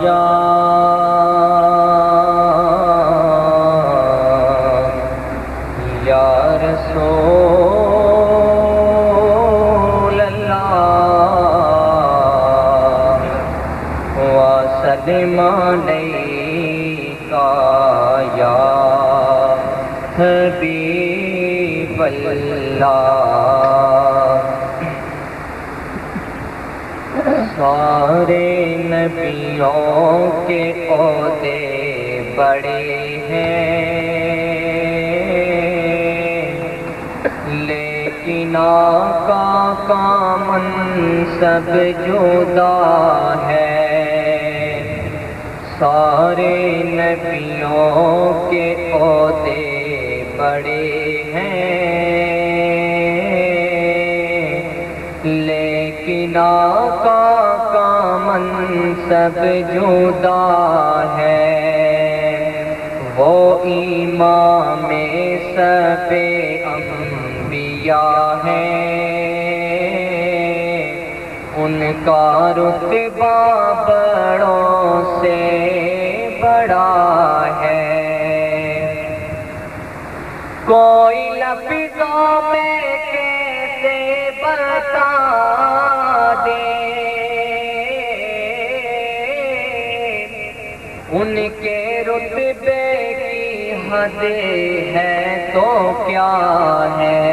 یا رسول اللہ وسلم علیکہ یا حبیب اللہ۔ سارے نبیوں کے عہدے بڑے ہیں، لیکن آقا کا منصب جدا ہے۔ سارے نبیوں کے عہدے بڑے ہیں، لیکن آقا کا منصب جدا ہے۔ وہ امام صف انبیاء ہیں، ان کا رتبہ بڑوں سے بڑا ہے۔ کوئی لفظوں میں کیسے بتا دے ان کے رتبے کی حد ہے تو کیا ہے۔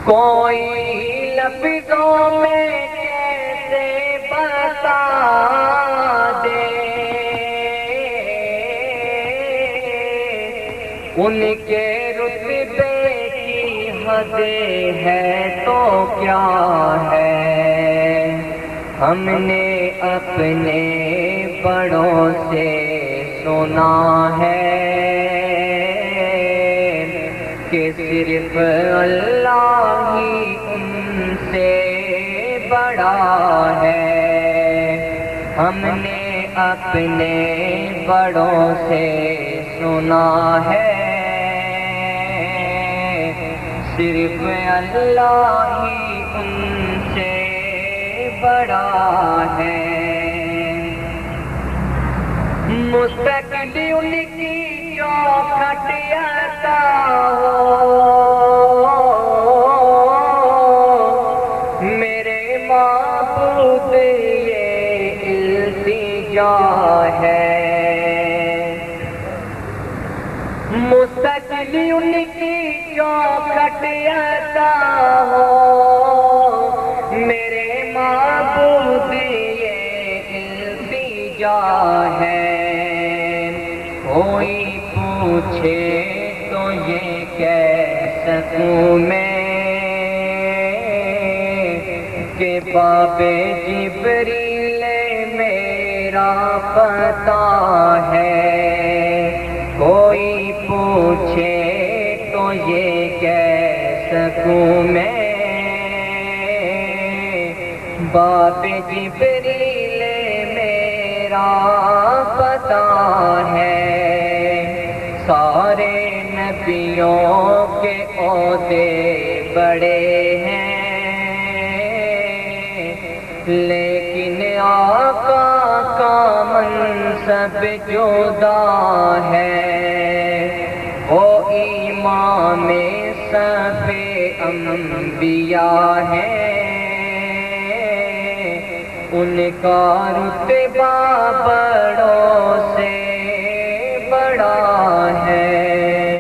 کوئی لفظوں میں کیسے بتا دے ان کے رتبے کی حد ہے تو کیا ہے۔ ہم نے اپنے بڑوں سے سنا ہے کہ صرف اللہ ہی ان سے بڑا ہے۔ ہم نے اپنے بڑوں سے سنا ہے صرف اللہ ہی ان سے بڑا ہے۔ مستقل ان کی چوکھٹ عطا ہو، میرے معبود یہ التجا ہے۔ مستقل ان کی چوکھٹ عطا ہو، میرے معبود یہ التجا ہے۔ کوئی پوچھے تو یہ کہہ سکوں میں کہ باب جبریل میرا پتہ ہے۔ کوئی پوچھے تو یہ کہہ سکوں میں باب جبریل میرا پتہ ہے۔ سارے نبیوں کے عہدے بڑے ہیں، لیکن آقا کا منصب جدا ہے۔ وہ امام صف انبیاء ہیں، ان کا رتبہ بڑوں سے بڑا ہے۔